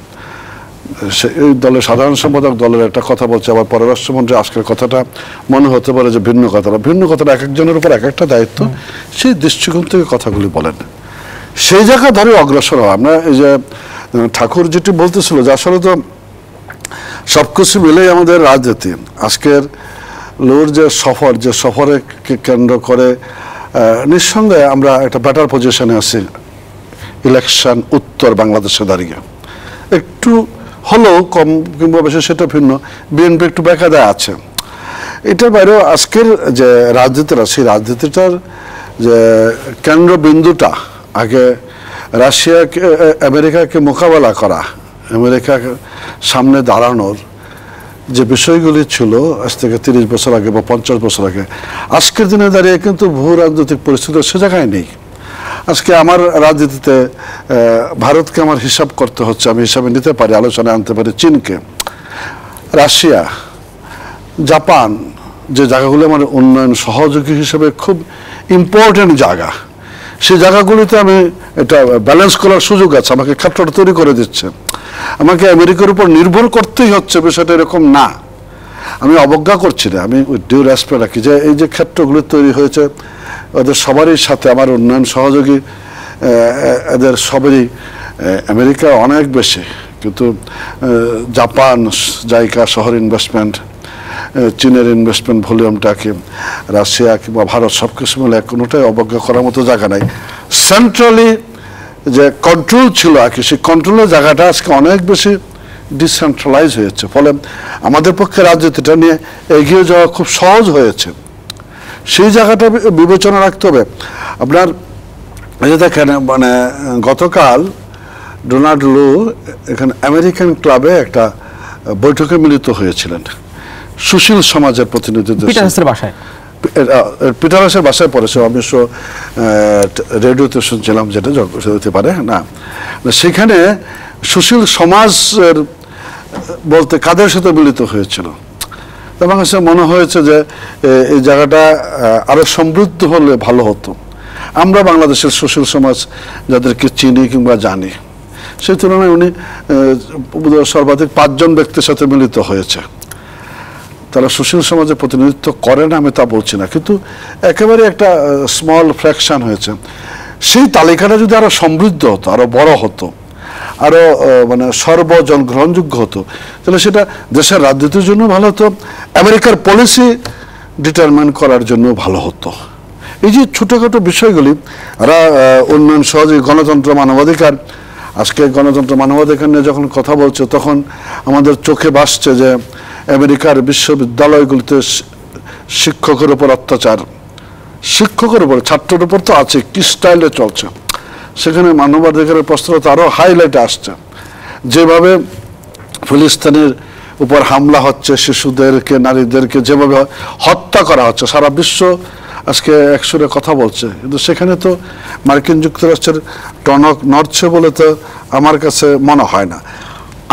Speaker 2: এই দলের সাধারণ সম্পাদক দলের একটা কথা বলছে, আবার পররাষ্ট্রমন্ত্রী আজকের কথাটা মনে হতে পারে যে ভিন্ন কথাটা এক একজনের উপর এক একটা দায়িত্ব, সেই দৃষ্টিকোণ থেকে কথাগুলি বলেন, সেই জায়গা ধরে অগ্রসর হয়। আমরা এই যে ঠাকুর যেটি বলতেছিল যে আসলে তো সবকিছু মিলেই আমাদের রাজনীতি। আজকের লোর যে সফরে কেন্দ্র করে নিঃসন্দেহে আমরা একটা বেটার পজিশনে আছি ইলেকশন উত্তর বাংলাদেশে দাঁড়িয়ে। একটু হলেও কম কিংবা বেশি সেটা ভিন্ন, বিএনপি একটু বেকায়দায় আছে। এটার বাইরেও আজকের যে রাজনীতিটা, সেই রাজনীতিটার যে কেন্দ্রবিন্দুটা আগে রাশিয়াকে আমেরিকাকে মোকাবেলা করা, আমেরিকার সামনে দাঁড়ানোর যে বিষয়গুলি ছিল আজ থেকে 30 বছর আগে বা 50 বছর আগে, আজকের দিনে দাঁড়িয়ে কিন্তু ভূ রাজনৈতিক পরিস্থিতি সে জায়গায় নেই। আজকে আমার রাজনীতিতে ভারতকে আমার হিসাব করতে হচ্ছে, আমি হিসাবে নিতে পারি, আলোচনায় আনতে পারি চীনকে, রাশিয়া, জাপান, যে জায়গাগুলো আমার উন্নয়ন সহযোগী হিসেবে খুব ইম্পর্টেন্ট জায়গা, সেই জায়গাগুলিতে আমি এটা ব্যালেন্স করার সুযোগ আছে, আমাকে ক্ষেত্রটা তৈরি করে দিচ্ছে। আমাকে আমেরিকার উপর নির্ভর করতেই হচ্ছে, বিষয়টা এরকম না। আমি অবজ্ঞা করছি না, আমি ডিউ রেসপেক্ট রাখি যে এই যে ক্ষেত্রগুলি তৈরি হয়েছে ওদের সবারই সাথে আমার উন্নয়ন সহযোগী, এদের সবারই আমেরিকা অনেক বেশি, কিন্তু জাপান জায়গা শহর ইনভেস্টমেন্ট, চীনের ইনভেস্টমেন্ট ভলিউমটাকে, রাশিয়া কিংবা ভারত সব কিছু মিলে কোনোটাই অবজ্ঞা করার মতো জায়গা নাই। সেন্ট্রালি যে কন্ট্রোল ছিল আর কি, সেই কন্ট্রোলের জায়গাটা আজকে অনেক বেশি ডিসেন্ট্রালাইজ হয়েছে, ফলে আমাদের পক্ষে রাজনীতিটা নিয়ে এগিয়ে যাওয়া খুব সহজ হয়েছে। সেই জায়গাটা বিবেচনা রাখতে হবে। আপনার এই যে দেখেন, মানে গতকাল ডোনাল্ড লু এখানে আমেরিকান ক্লাবে একটা বৈঠকে মিলিত হয়েছিলেন সুশীল সমাজের প্রতিনিধিদের
Speaker 1: বাসায়।
Speaker 2: পিটার হাসের বাসায় পড়েছে, অবশ্য রেডিওতে শুনছিলাম, যেটা হতে পারে না। সেখানে সুশীল সমাজের বলতে কাদের সাথে মিলিত হয়েছিল, আমার কাছে মনে হয়েছে যে এই জায়গাটা আরো সমৃদ্ধ হলে ভালো হতো। আমরা বাংলাদেশের সুশীল সমাজ যাদেরকে চিনি কিংবা জানি, সেই তুলনায় উনি সর্বাধিক 5 জন ব্যক্তির সাথে মিলিত হয়েছে। তারা সুশীল সমাজের প্রতিনিধিত্ব করে না আমি তা বলছি না, কিন্তু একেবারে একটা স্মল ফ্র্যাকশন হয়েছে। সেই তালিকাটা যদি আরো সমৃদ্ধ হতো, আরো বড় হতো, আরো মানে সর্বজন গ্রহণযোগ্য হতো, তাহলে সেটা দেশের রাজনীতির জন্য ভালো হতো, আমেরিকার পলিসি ডিটারমাইন করার জন্য ভালো হতো। এই যে ছোটখাটো বিষয়গুলি, আর উন্নয়ন সহযোগী, গণতন্ত্র, মানবাধিকার, আজকে গণতন্ত্র মানবাধিকার নিয়ে যখন কথা বলছে তখন আমাদের চোখে ভাসছে যে আমেরিকার বিশ্ববিদ্যালয়গুলিতে শিক্ষকের উপর অত্যাচার, শিক্ষকের উপর, ছাত্রের উপর তো আছে, কি স্টাইলে চলছে। সেখানে মানবাধিকারের প্রশ্নটা আরো হাইলাইটে আসছে, যেভাবে ফিলিস্তিনের উপর হামলা হচ্ছে, শিশুদেরকে, নারীদেরকে যেভাবে হত্যা করা হচ্ছে, সারা বিশ্ব আজকে একসুরে কথা বলছে, কিন্তু সেখানে তো মার্কিন যুক্তরাষ্ট্রের টনক নড়ছে বলে তো আমার কাছে মনে হয় না।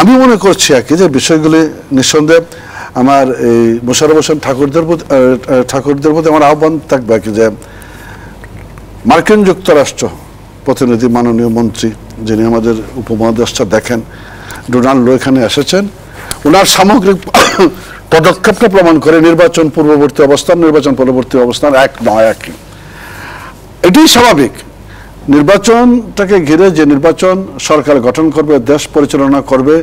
Speaker 2: আমি মনে করছি আর কি যে বিষয়গুলি নিঃসন্দেহে আমার এই মোশাররফ হোসেন ঠাকুরদের প্রতি আমার আহ্বান থাকবে আর কি, যে মার্কিন যুক্তরাষ্ট্র প্রতিনিধি মাননীয় মন্ত্রী যিনি আমাদের উপমহাদেশটা দেখেন, ডোনাল্ড লু এখানে এসেছেন, ওনার সামগ্রিক পদক্ষেপটা প্রমাণ করে নির্বাচন পূর্ববর্তী অবস্থান, নির্বাচন পরবর্তী অবস্থান এক নয়, একই। এটাই স্বাভাবিক। নির্বাচনটাকে ঘিরে যে নির্বাচন সরকার গঠন করবে, দেশ পরিচালনা করবে,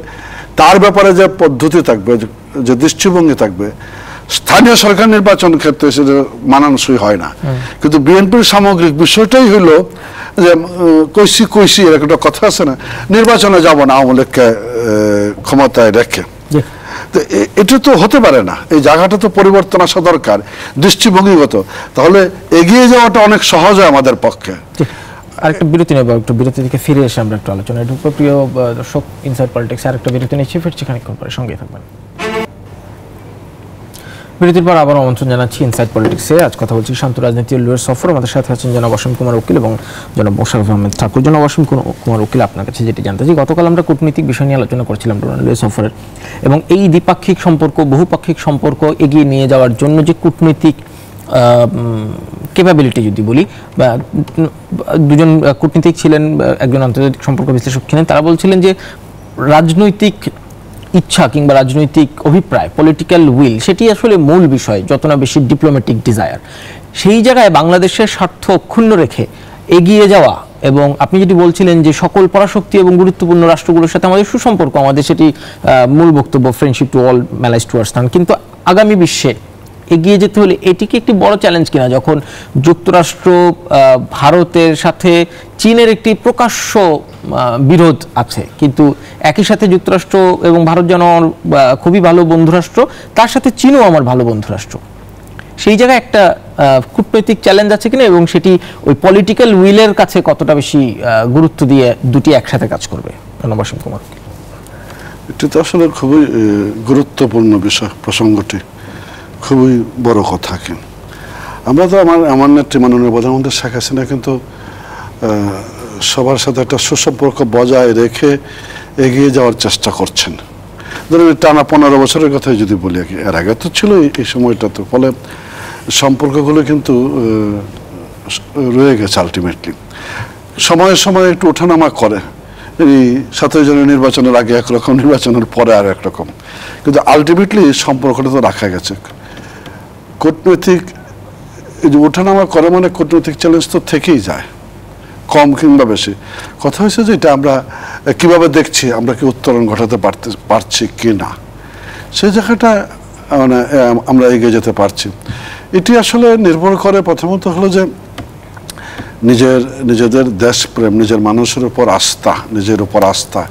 Speaker 2: তার ব্যাপারে যে পদ্ধতি থাকবে, যে দৃষ্টিভঙ্গি থাকবে, স্থানীয় সরকার নির্বাচন ক্ষেত্রে সেটা মানানসই হয় না। কিন্তু বিএনপির সামগ্রিক বিষয়টাই হলো যে কইসি এর একটা কথা আছে না, নির্বাচনে যাব না আওয়ামী লীগকে ক্ষমতায় রেখে। তো এটা তো হতে পারে না, এই জায়গাটা তো পরিবর্তন আসা দরকার দৃষ্টিভঙ্গিগত, তাহলে এগিয়ে যাওয়াটা অনেক সহজ হয় আমাদের পক্ষে।
Speaker 1: আরেকটা বিরতি নেব, একটু বিরতি থেকে ফিরে এসে আমরা একটু আলোচনা ঢুকবো। প্রিয় দর্শক, ইনসাইড পলিটিক্স আরেকটা বিরতি নিচ্ছি, ফিরছি খানিকক্ষণ পরে, সঙ্গেই থাকবেন। বিরতির পর আবার আমন্ত্রণ জানাচ্ছি ইনসাইড পলিটিক্সে। আজ কথা বলছি শান্ত রাজনীতি লুয়ের সফর। আমাদের সাথে আছেন জনাব অসীম কুমার উকিল এবং জনাব মোশাররফ আহমেদ ঠাকুর। জনাব অসীম কুমার উকিল, আপনার কাছে যেটি জানতে চাই, গতকাল আমরা কূটনীতিক বিষয় নিয়ে আলোচনা করছিলাম ডোনাল্ড লুয়ের সফরের, এবং এই দ্বিপাক্ষিক সম্পর্ক, বহুপাক্ষিক সম্পর্ক এগিয়ে নিয়ে যাওয়ার জন্য যে কূটনীতিক ক্যাপাবিলিটি যদি বলি, বা দুজন কূটনীতিক ছিলেন, একজন আন্তর্জাতিক সম্পর্ক বিশ্লেষক ছিলেন, তারা বলছিলেন যে রাজনৈতিক ইচ্ছা কিংবা রাজনৈতিক অভিপ্রায়, পলিটিক্যাল উইল, সেটি আসলে মূল বিষয়, যত না বেশি ডিপ্লোম্যাটিক ডিজায়ার। সেই জায়গায় বাংলাদেশের স্বার্থ অক্ষুণ্ণ রেখে এগিয়ে যাওয়া, এবং আপনি যেটি বলছিলেন যে সকল পরাশক্তি এবং গুরুত্বপূর্ণ রাষ্ট্রগুলোর সাথে আমাদের সুসম্পর্ক, আমাদের সেটি মূল বক্তব্য, ফ্রেন্ডশিপ টু অল, ম্যালাইজ টু আরস্থান, কিন্তু আগামী বিশ্বে এগিয়ে যেতে হলে এটিকে একটি বড় চ্যালেঞ্জ কিনা, যখন যুক্তরাষ্ট্র, ভারতের সাথে চীনের একটি প্রকাশ্য বিরোধ আছে, কিন্তু একই সাথে যুক্তরাষ্ট্র এবং ভারত যেন খুবই ভালো বন্ধুরাষ্ট্র, তার সাথে চীনও আমার ভালো বন্ধুরাষ্ট্র। সেই জায়গায় একটা কূটনৈতিক চ্যালেঞ্জ আছে কিনা, এবং সেটি ওই পলিটিক্যাল উইলের কাছে কতটা বেশি গুরুত্ব দিয়ে দুটি একসাথে কাজ করবে? জনাব অসীম কুমার।
Speaker 2: এটি তো আসলে খুবই গুরুত্বপূর্ণ বিষয়, প্রসঙ্গটি খুবই বড় কথা। আমরা তো আমার নেত্রী মাননীয় প্রধানমন্ত্রী শেখ হাসিনা কিন্তু সবার সাথে একটা সুসম্পর্ক বজায় রেখে এগিয়ে যাওয়ার চেষ্টা করছেন। ধরুন টানা 15 বছরের কথাই যদি বলি, এর আগে তো ছিল এই সময়টা, তো ফলে সম্পর্কগুলো কিন্তু রয়ে গেছে। আলটিমেটলি সময়ে সময়ে একটু ওঠানামা করে, এই 17 জনের নির্বাচনের আগে একরকম, নির্বাচনের পরে আর একরকম, কিন্তু আলটিমেটলি সম্পর্কটা তো রাখা গেছে। কূটনৈতিক এই যে ওঠানামা করে, মানে কূটনৈতিক চ্যালেঞ্জ তো থেকেই যায়, কম কিংবা বেশি। কথা হয়েছে যে এটা আমরা কিভাবে দেখছি, আমরা কি উত্তরণ ঘটাতে পারছি কি না, সেই জায়গাটা মানে আমরা এগিয়ে যেতে পারছি। এটি আসলে নির্ভর করে প্রথমত হলো যে নিজেদের দেশপ্রেম, নিজের মানুষের উপর আস্থা, নিজের উপর আস্থা,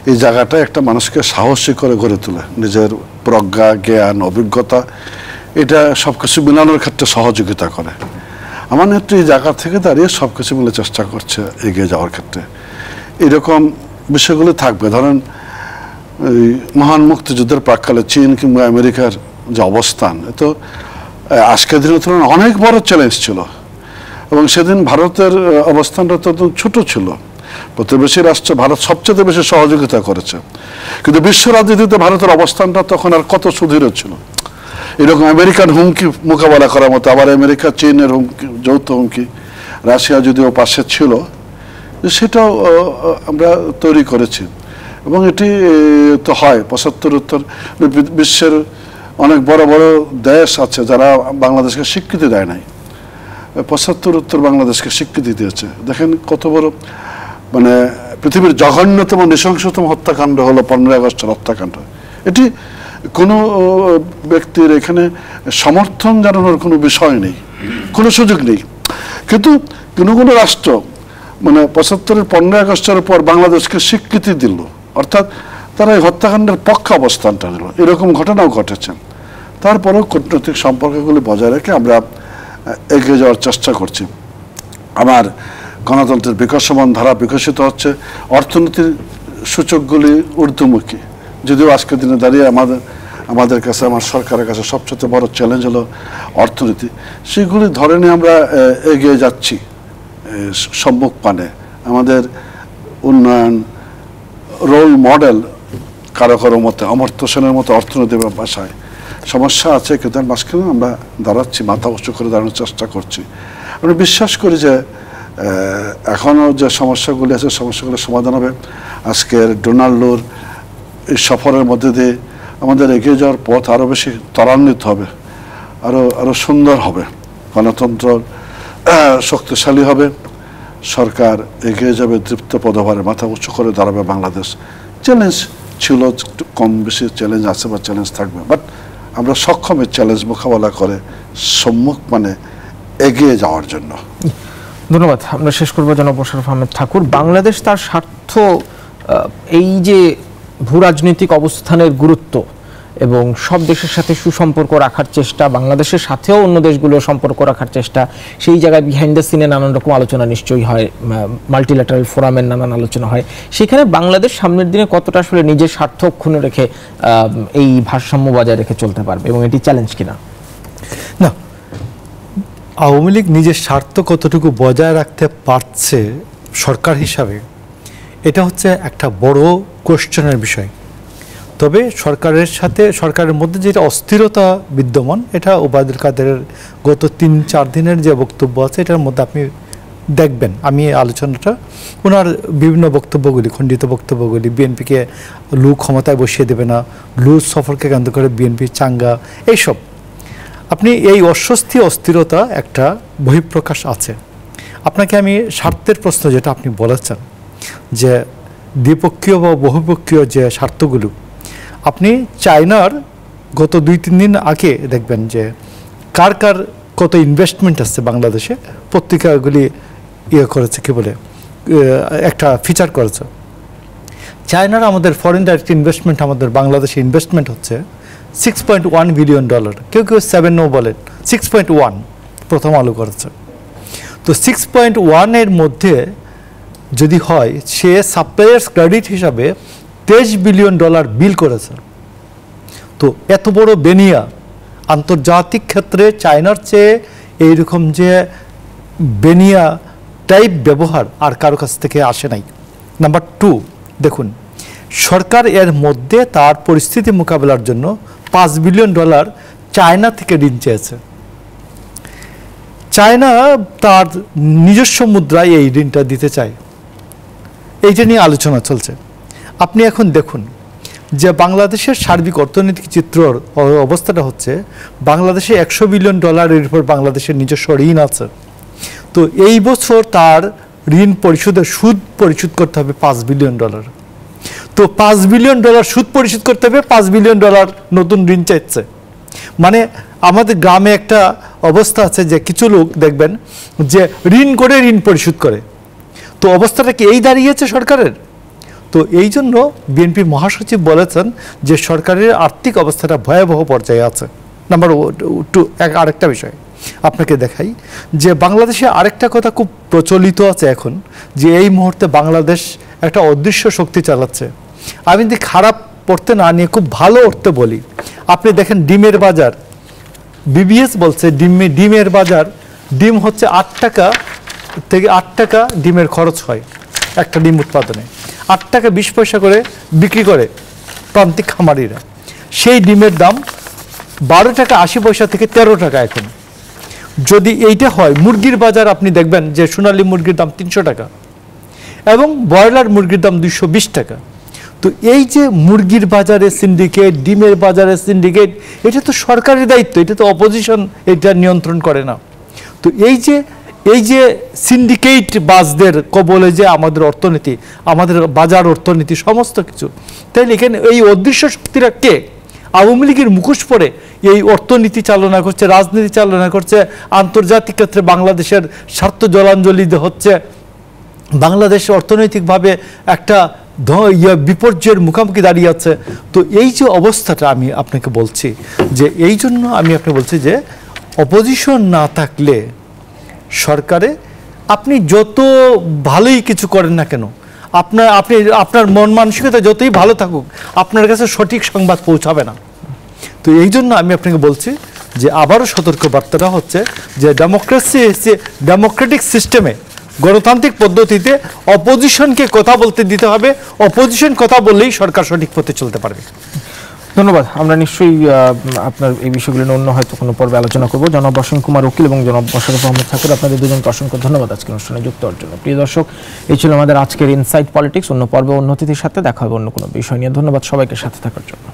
Speaker 2: এই জায়গাটা একটা মানুষকে সাহসী করে গড়ে তোলে। নিজের প্রজ্ঞা, জ্ঞান, অভিজ্ঞতা, এটা সব কিছু মিলানোর ক্ষেত্রে সহযোগিতা করে। আমার নেত্রী এই জায়গা থেকে দাঁড়িয়ে সব কিছু মিলে চেষ্টা করছে এগিয়ে যাওয়ার ক্ষেত্রে। এরকম বিষয়গুলো থাকবে। ধরেন এই মহান মুক্তিযুদ্ধের প্রাক্কালে চীন কিংবা আমেরিকার যে অবস্থান, তো আজকের দিনের তুলনায় অনেক বড় চ্যালেঞ্জ ছিল, এবং সেদিন ভারতের অবস্থানটা তো ছোট ছিল। প্রতিবেশী রাষ্ট্র ভারত সবচেয়ে বেশি সহযোগিতা করেছে, কিন্তু বিশ্ব রাজনীতিতে ভারতের অবস্থানটা তখন আর কত সুদৃঢ় ছিল। এরকম আমেরিকান হুমকি মোকাবেলা করার মতো, আবার আমেরিকা চীনের হুমকি, যৌথ হুমকি, রাশিয়া যদিও পাশে ছিল, সেটাও আমরা তৈরি করেছি। এবং এটি তো হয় 75 বিশ্বের অনেক বড় বড় দেশ আছে যারা বাংলাদেশকে স্বীকৃতি দেয় নাই, 75 বাংলাদেশকে স্বীকৃতি দিয়েছে। দেখেন কত বড়, মানে পৃথিবীর জঘন্যতম নৃশংসতম হত্যাকাণ্ড হলো 15 আগস্টের হত্যাকাণ্ড। এটি কোনো ব্যক্তির এখানে সমর্থন জানানোর কোনো বিষয় নেই, কোনো সুযোগ নেই, কিন্তু কোনো রাষ্ট্র মানে 75-এর 15 আগস্টের পর বাংলাদেশকে স্বীকৃতি দিল, অর্থাৎ তারা এই হত্যাকাণ্ডের পক্ষে অবস্থানটা নিল। এরকম ঘটনাও ঘটেছে। তারপরেও কূটনৈতিক সম্পর্কগুলি বজায় রেখে আমরা এগিয়ে যাওয়ার চেষ্টা করছি। আমার গণতন্ত্রের বিকাশমান ধারা বিকশিত হচ্ছে, অর্থনীতির সূচকগুলি ঊর্ধ্বমুখী। যদিও আজকের দিনে দাঁড়িয়ে আমাদের কাছে, আমার সরকারের কাছে সবচেয়ে বড় চ্যালেঞ্জ হলো অর্থনীতি। সেগুলি ধরে নিয়ে আমরা এগিয়ে যাচ্ছি সম্মুখ পানে। আমাদের উন্নয়ন রোল মডেল কারো কারো মতে অমর্ত্য সেনের মতো অর্থনীতি ভাষায় সমস্যা আছে, কিন্তু মাঝখানে আমরা দাঁড়াচ্ছি, মাথা উঁচু করে দাঁড়ানোর চেষ্টা করছি। আমি বিশ্বাস করি যে এখনও যে সমস্যাগুলি আছে, সমস্যাগুলো সমাধান হবে। আজকের ডোনাল্ডোর এই সফরের মধ্যে দিয়ে আমাদের এগিয়ে যাওয়ার পথ আরও বেশি ত্বরান্বিত হবে, আরও সুন্দর হবে, গণতন্ত্র শক্তিশালী হবে, সরকার এগিয়ে যাবে দৃপ্ত পদভারে, মাথা উঁচু করে দাঁড়াবে বাংলাদেশ। চ্যালেঞ্জ ছিল, একটু কম বেশি চ্যালেঞ্জ আছে বা চ্যালেঞ্জ থাকবে, বাট আমরা সক্ষম এই চ্যালেঞ্জ মোকাবেলা করে সম্মুখ মানে এগিয়ে যাওয়ার জন্য।
Speaker 1: ধন্যবাদ। আমরা শেষ করবো জনাব মোশাররফ আহমেদ ঠাকুর। বাংলাদেশ তার স্বার্থ, এই যে ভূ রাজনৈতিক অবস্থানের গুরুত্ব এবং সব দেশের সাথে সুসম্পর্ক রাখার চেষ্টা, বাংলাদেশের সাথেও অন্য দেশগুলোর সম্পর্ক রাখার চেষ্টা, সেই জায়গায় বিহাইন্ড দ্য সিনে নানান রকম আলোচনা নিশ্চয়ই হয়, মাল্টিল্যাটারাল ফোরামের নানান আলোচনা হয়। সেখানে বাংলাদেশ সামনের দিনে কতটা আসলে নিজের স্বার্থ অক্ষুণ্ণ রেখে এই ভারসাম্য বজায় রেখে চলতে পারবে, এবং এটি চ্যালেঞ্জ কিনা?
Speaker 3: না, আওয়ামী লীগ নিজের স্বার্থ কতটুকু বজায় রাখতে পারছে সরকার হিসাবে, এটা হচ্ছে একটা বড় কোশ্চেনের বিষয়। তবে সরকারের মধ্যে যেটা অস্থিরতা বিদ্যমান, এটা ওবায়দুল কাদেরের গত 3-4 দিনের যে বক্তব্য আছে এটার মধ্যে আপনি দেখবেন। আমি আলোচনাটা ওনার বিভিন্ন বক্তব্যগুলি, খণ্ডিত বক্তব্যগুলি, বিএনপিকে লু ক্ষমতায় বসিয়ে দেবে না, লু সফরকে কেন্দ্র করে বিএনপি চাঙ্গা, এইসব আপনি এই অস্বস্তি অস্থিরতা একটা বহিঃপ্রকাশ আছে। আপনাকে আমি স্বার্থের প্রশ্ন যেটা আপনি বলেছেন যে দ্বিপক্ষীয় বা বহুপক্ষীয় যে স্বার্থগুলো, আপনি চায়নার গত 2-3 দিন আগে দেখবেন যে কার কত ইনভেস্টমেন্ট আসছে বাংলাদেশে, পত্রিকাগুলি করেছে, কি বলে, একটা ফিচার করেছে। চায়নার আমাদের ফরেন ডাইরেক্ট ইনভেস্টমেন্ট, আমাদের বাংলাদেশে ইনভেস্টমেন্ট হচ্ছে $6.1 বিলিয়ন, কেউ 7 বলেন, 6.1 প্রথম আলো করেছে। তো 6.1 মধ্যে যদি হয়, সে সাপ্লায়ার্স ক্রেডিট হিসাবে $23 বিলিয়ন বিল করেছে। তো এত বড় বেনিয়া আন্তর্জাতিক ক্ষেত্রে চায়নার চেয়ে এইরকম যে বেনিয়া টাইপ ব্যবহার আর কারো কাছ থেকে আসে নাই। নাম্বার 2, দেখুন সরকার এর মধ্যে তার পরিস্থিতি মোকাবেলার জন্য $5 বিলিয়ন চায়না থেকে ঋণ চেয়েছে। চায়না তার নিজস্ব মুদ্রায় এই ঋণটা দিতে চায়, এইটা নিয়ে আলোচনা চলছে। আপনি এখন দেখুন যে বাংলাদেশের সার্বিক অর্থনৈতিক চিত্রর অবস্থাটা হচ্ছে, বাংলাদেশে $100 বিলিয়ন উপর বাংলাদেশের নিজস্ব ঋণ আছে। তো এই বছর তার ঋণ পরিশোধের সুদ পরিশোধ করতে হবে $5 বিলিয়ন। তো $5 বিলিয়ন সুদ পরিশোধ করতে হবে, $5 বিলিয়ন নতুন ঋণ চাইছে। মানে আমাদের গ্রামে একটা অবস্থা আছে যে কিছু লোক দেখবেন যে ঋণ করে ঋণ পরিশোধ করে। তো অবস্থাটা কি এই দাঁড়িয়েছে সরকারের? তো এই জন্য বিএনপি মহাসচিব বলেছেন যে সরকারের আর্থিক অবস্থাটা ভয়াবহ পর্যায়ে আছে। নাম্বার 2, আরেকটা বিষয় আপনাকে দেখাই যে বাংলাদেশে আরেকটা কথা খুব প্রচলিত আছে এখন, যে এই মুহূর্তে বাংলাদেশ একটা অদৃশ্য শক্তি চালাচ্ছে। আমি যদি খারাপ পড়তে না নিয়ে খুব ভালো অর্থে বলি, আপনি দেখেন ডিমের বাজার, বিবিএস বলছে ডিমের বাজার, ডিম হচ্ছে 8 টাকা থেকে 8 টাকা ডিমের খরচ হয় একটা ডিম উৎপাদনে, 8 টাকা 20 পয়সা করে বিক্রি করে প্রান্তিক খামারিরা। সেই ডিমের দাম 12 টাকা 80 পয়সা থেকে 13 টাকা এখন। যদি এইটা হয়, মুরগির বাজার আপনি দেখবেন যে সোনালী মুরগির দাম 300 টাকা এবং ব্রয়লার মুরগির দাম 220 টাকা। তো এই যে মুরগির বাজারে সিন্ডিকেট, ডিমের বাজারে সিন্ডিকেট, এটা তো সরকারের দায়িত্ব, এটা তো অপোজিশন এটা নিয়ন্ত্রণ করে না। তো এই যে সিন্ডিকেট বাজদের কবলে যে আমাদের অর্থনীতি, আমাদের বাজার অর্থনীতি সমস্ত কিছু, তাইলে এখানে এই অদৃশ্য শক্তিরা কে? আওয়ামী লীগের মুখোশ পরে এই অর্থনীতি চালনা করছে, রাজনীতি চালনা করছে, আন্তর্জাতিক ক্ষেত্রে বাংলাদেশের স্বার্থ জলাঞ্জলি হচ্ছে, বাংলাদেশ অর্থনৈতিকভাবে একটা বিপর্যয়ের মুখোমুখি দাঁড়িয়ে আছে। তো এই যে অবস্থাটা আমি আপনাকে বলছি, যে এই জন্য আমি আপনাকে বলছি যে অপোজিশন না থাকলে সরকারে আপনি যত ভালোই কিছু করেন না কেন, আপনার মন মানসিকতা যতই ভালো থাকুক, আপনার কাছে সঠিক সংবাদ পৌঁছাবে না। তো এই জন্য আমি আপনাকে বলছি যে আবারও সতর্ক বার্তাটা হচ্ছে যে ডেমোক্রেটিক সিস্টেমে, গণতান্ত্রিক পদ্ধতিতে অপোজিশনকে কথা বলতে দিতে হবে। অপোজিশন কথা বললেই সরকার সঠিক পথে চলতে পারবে।
Speaker 1: ধন্যবাদ। আমরা নিশ্চয়ই আপনার এই বিষয়গুলো নিয়ে অন্য হয়তো কোনো পর্বে আলোচনা করবো। জনাব অসীম কুমার উকিল এবং জনাব মোশাররফ আহমদ ঠাকুর, আপনাদের দুজনকে অসংখ্য ধন্যবাদ আজকের অনুষ্ঠানে যুক্ত হওয়ার জন্য। প্রিয় দর্শক, এই ছিল আমাদের আজকের ইনসাইট পলিটিক্স। অন্য পর্বে অন্য অতিথির সাথে দেখা হবে অন্য কোনো বিষয় নিয়ে। ধন্যবাদ সবাইকে সাথে থাকার জন্য।